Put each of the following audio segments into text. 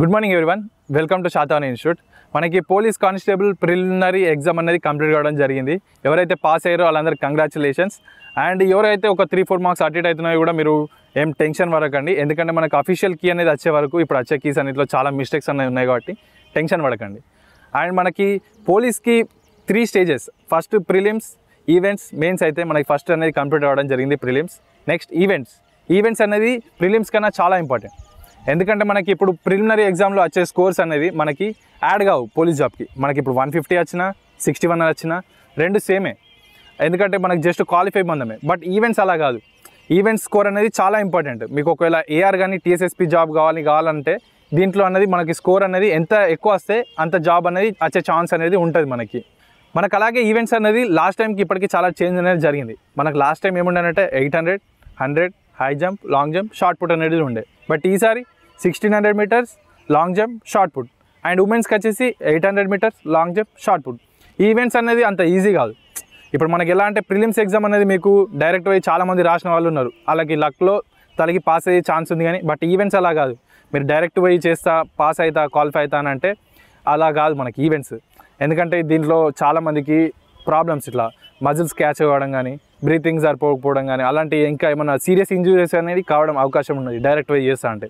Good morning everyone, welcome to Satavahana institute. మనకి police constable preliminary exam అనేది complete కావడం జరిగింది. ఎవరైతే పాస్ అయ్యారో వాళ్ళందరికీ కంగ్రాచులేషన్స్. అండ్ ఎవరైతే ఒక 3-4 మార్క్స్ అటు ఇటు అవుతున్నాయో కూడా మీరు ఏం టెన్షన్ పడకండి. ఎందుకంటే మనకు అఫీషియల్ కీ అనేది వచ్చే వరకు ఇప్పుడు వచ్చే కీస్ అన్నింటిలో చాలా మిస్టేక్స్ అనేవి ఉన్నాయి కాబట్టి టెన్షన్ పడకండి. అండ్ మనకి పోలీస్కి 3 stages. First prelims, events, mains అయితే మనకి ఫస్ట్ అనేది కంప్లీట్ అవ్వడం జరిగింది ప్రిలిమ్స్. నెక్స్ట్ ఈవెంట్స్ అనేది ప్రిలిమ్స్ కన్నా చాలా ఇంపార్టెంట్. ఎందుకంటే మనకి ఇప్పుడు ప్రిలిమినరీ ఎగ్జామ్లో వచ్చే స్కోర్స్ అనేది మనకి యాడ్ కావు పోలీస్ జాబ్కి. మనకి ఇప్పుడు 150 వచ్చినా 61 వచ్చినా రెండు సేమే, ఎందుకంటే మనకి జస్ట్ క్వాలిఫై బంధమే. బట్ ఈవెంట్స్ అలా కాదు. ఈవెంట్స్ స్కోర్ అనేది చాలా ఇంపార్టెంట్. మీకు ఒకవేళ ఏఆర్ కానీ టీఎస్ఎస్పీ జాబ్ కావాలంటే దీంట్లో అనేది మనకి స్కోర్ అనేది ఎంత ఎక్కువ వస్తే అంత జాబ్ అనేది వచ్చే ఛాన్స్ అనేది ఉంటుంది మనకు. అలాగే ఈవెంట్స్ అనేది లాస్ట్ టైంకి ఇప్పటికీ చాలా చేంజ్ అనేది జరిగింది. మనకు లాస్ట్ టైం ఏముండనంటే 800, 100, high jump, long jump, shot put అనేది ఉండే. బట్ ఈసారి 1600 metres, long jump, shot put. And ఉమెన్స్కి వచ్చేసి 800 metres, long jump, shot put. ఈ ఈవెంట్స్ అనేది అంత ఈజీ కాదు. ఇప్పుడు మనకి ఎలా అంటే ప్రిలిమ్స్ ఎగ్జామ్ అనేది మీకు డైరెక్ట్ పోయి చాలామంది రాసిన వాళ్ళు ఉన్నారు, వాళ్ళకి లక్లో తలకి పాస్ అయ్యే ఛాన్స్ ఉంది. కానీ బట్ ఈవెంట్స్ అలా కాదు. మీరు డైరెక్ట్ పోయి చేస్తా, పాస్ అవుతా, క్వాలిఫై అవుతా అని అంటే అలా కాదు మనకి ఈవెంట్స్. ఎందుకంటే దీంట్లో చాలామందికి ప్రాబ్లమ్స్, ఇట్లా మజిల్స్ క్యాచ్ అవ్వడం కానీ, బ్రీతింగ్ సరిపోకపోవడం కానీ, అలాంటి ఇంకా ఏమైనా సీరియస్ ఇంజురీస్ అనేది కావడం అవకాశం ఉన్నది డైరెక్ట్ పోయి చేస్తా అంటే.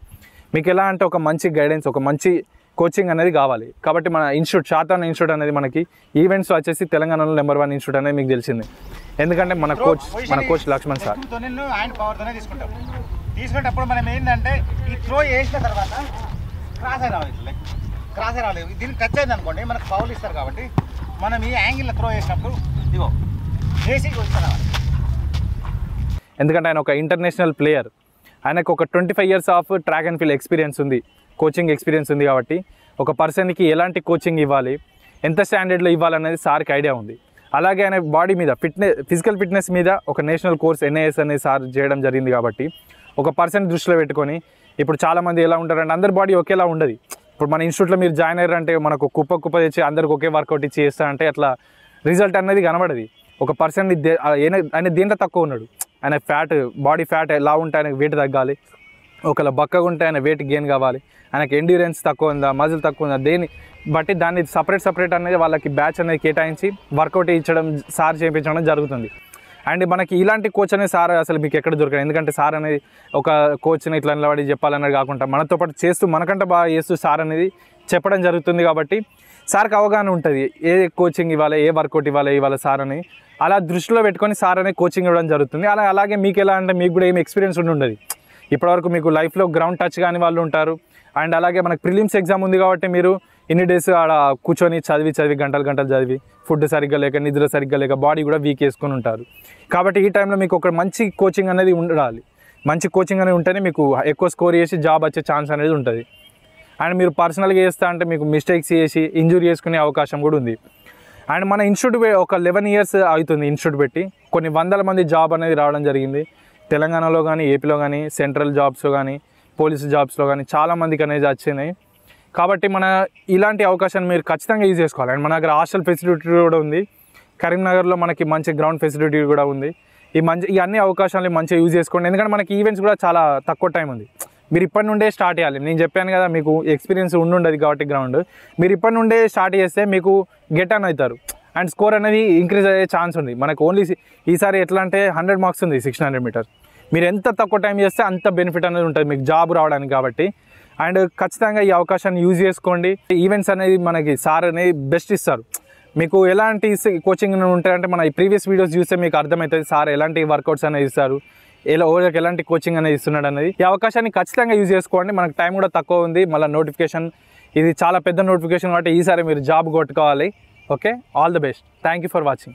మీకు ఎలా అంటే ఒక మంచి గైడెన్స్, ఒక మంచి కోచింగ్ అనేది కావాలి. కాబట్టి మన ఇన్స్టిట్యూట్, శాతవాహన ఇన్స్టిట్యూట్ అనేది మనకి ఈవెంట్స్ వచ్చేసి తెలంగాణలో నెంబర్ 1 ఇన్స్టిట్యూట్ అనేది మీకు తెలిసింది. ఎందుకంటే మన కోచ్ లక్ష్మణ్ సార్. ఆయన పవర్తోనే తీసుకుంటప్పుడు మనం ఏంటంటే ఈ త్రో వేసిన తర్వాత క్రాస్ అయి రావాలి. దీనికి టచ్ అయింది అనుకోండి మనకు పవర్ ఇస్తారు. కాబట్టి మనం ఈ యాంగిల్లో త్రో వేసినప్పుడు ఇదిగో వేసి వస్తున్నాం. ఎందుకంటే ఆయన ఒక ఇంటర్నేషనల్ ప్లేయర్. ఆయనకు ఒక 25 years of track and field experience ఉంది, కోచింగ్ ఎక్స్పీరియన్స్ ఉంది. కాబట్టి ఒక పర్సన్కి ఎలాంటి కోచింగ్ ఇవ్వాలి, ఎంత స్టాండర్డ్లో ఇవ్వాలనేది సార్కి ఐడియా ఉంది. అలాగే ఆయన బాడీ మీద ఫిజికల్ ఫిట్నెస్ మీద ఒక నేషనల్ కోర్స్ NIS అనేది సార్ చేయడం జరిగింది. కాబట్టి ఒక పర్సన్ దృష్టిలో పెట్టుకొని, ఇప్పుడు చాలామంది ఎలా ఉంటారంటే అందరి బాడీ ఒకేలా ఉండదు. ఇప్పుడు మన ఇన్స్టిట్యూట్లో మీరు జాయిన్ అయ్యారంటే మనకు కుప్ప తెచ్చి అందరికి ఒకే వర్కౌట్ ఇచ్చి చేస్తా అంటే అట్లా రిజల్ట్ అనేది కనబడదు. ఒక పర్సన్ ఆయన దేంట్లో తక్కువ ఉన్నాడు, ఆయన బాడీ ఫ్యాట్ ఎలా ఉంటే ఆయనకు వెయిట్ తగ్గాలి, ఒకవేళ బక్కగా ఉంటే ఆయన వెయిట్ గెయిన్ కావాలి, ఆయనకు ఎండ్యూరెన్స్ తక్కువ ఉందా, మజిల్ తక్కువ ఉందా, దేని బట్టి దాన్ని సపరేట్ అనేది వాళ్ళకి బ్యాచ్ అనేది కేటాయించి వర్కౌట్ ఇచ్చడం, సార్ చేయించడం జరుగుతుంది. అండ్ మనకి ఇలాంటి కోచ్ అనేది సార్ అసలు మీకు ఎక్కడ దొరకదు. ఎందుకంటే సార్ అనేది ఒక కోచ్ని ఇట్లా నిలబడి చెప్పాలన్నది కాకుండా మనతో పాటు చేస్తూ, మనకంటే బాగా చేస్తూ సార్ అనేది చెప్పడం జరుగుతుంది. కాబట్టి సార్కి అవగాహన ఉంటుంది ఏ కోచింగ్ ఇవ్వాలి, ఏ వర్కౌట్ ఇవ్వాలి సార్ అని. అలా దృష్టిలో పెట్టుకొని సార్ అనేది కోచింగ్ ఇవ్వడం జరుగుతుంది. అలాగే మీకు ఎలా అంటే మీకు కూడా ఏం ఎక్స్పీరియన్స్ ఉండదు. ఇప్పటివరకు మీకు లైఫ్లో గ్రౌండ్ టచ్ కాని వాళ్ళు ఉంటారు. అండ్ అలాగే మనకు ప్రిలిమ్స్ ఎగ్జామ్ ఉంది కాబట్టి మీరు ఇన్ని డేస్ ఆడ కూర్చొని చదివి గంటలు చదివి ఫుడ్ సరిగ్గా లేక, నిద్ర సరిగ్గా లేక, బాడీ కూడా వీక్ వేసుకొని ఉంటారు. కాబట్టి ఈ టైంలో మీకు ఒక మంచి కోచింగ్ అనేది ఉండాలి. మంచి కోచింగ్ అనేది ఉంటేనే మీకు ఎక్కువ స్కోర్ చేసి జాబ్ వచ్చే ఛాన్స్ అనేది ఉంటుంది. అండ్ మీరు పర్సనల్గా చేస్తా అంటే మీకు మిస్టేక్స్ చేసి ఇంజూరీ చేసుకునే అవకాశం కూడా ఉంది. అండ్ మన ఇన్స్టిట్యూట్ ఒక 11 years అవుతుంది ఇన్స్టిట్యూట్ పెట్టి. కొన్ని వందల మంది జాబ్ అనేది రావడం జరిగింది తెలంగాణలో కానీ, ఏపీలో కానీ, సెంట్రల్ జాబ్స్లో కానీ, పోలీస్ జాబ్స్లో కానీ చాలామందికి అనేది వచ్చినాయి. కాబట్టి మన ఇలాంటి అవకాశాన్ని మీరు ఖచ్చితంగా యూజ్ చేసుకోవాలి. అండ్ మన దగ్గర హాస్టల్ ఫెసిలిటీ కూడా ఉంది. కరీంనగర్లో మనకి మంచి గ్రౌండ్ ఫెసిలిటీ కూడా ఉంది. ఈ అన్ని అవకాశాలని మంచిగా యూజ్ చేసుకోండి. ఎందుకంటే మనకి ఈవెంట్స్ కూడా చాలా తక్కువ టైం ఉంది. మీరు ఇప్పటి నుండే స్టార్ట్ చేయాలి. నేను చెప్పాను కదా మీకు ఎక్స్పీరియన్స్ ఉండదు కాబట్టి గ్రౌండ్, మీరు ఇప్పటి నుండే స్టార్ట్ చేస్తే మీకు గెట్ ఆన్ అవుతారు. అండ్ స్కోర్ అనేది ఇంక్రీజ్ అయ్యే ఛాన్స్ ఉంది. మనకు ఓన్లీ ఈసారి ఎట్లా అంటే 100 మార్క్స్ ఉంది 1600 మీటర్స్. మీరు ఎంత తక్కువ టైం చేస్తే అంత బెనిఫిట్ అనేది ఉంటుంది మీకు జాబ్ రావడానికి. కాబట్టి అండ్ ఖచ్చితంగా ఈ అవకాశాన్ని యూజ్ చేసుకోండి. ఈవెంట్స్ అనేది మనకి సార్ అనేది బెస్ట్ ఇస్తారు. మీకు ఎలాంటి కోచింగ్ ఉంటాయంటే మన ప్రీవియస్ వీడియోస్ చూస్తే మీకు అర్థమవుతుంది సార్ ఎలాంటి వర్కౌట్స్ అనేది ఇస్తారు, ఓళ్ళకి ఎలాంటి కోచింగ్ అనేది ఇస్తున్నాడు అనేది. ఈ అవకాశాన్ని ఖచ్చితంగా యూజ్ చేసుకోండి. మనకు టైం కూడా తక్కువ ఉంది. మళ్ళీ నోటిఫికేషన్ ఇది చాలా పెద్ద నోటిఫికేషన్ కాబట్టి ఈసారి మీరు జాబ్ కొట్టుకోవాలి. Okay, all the best. Thank you for watching.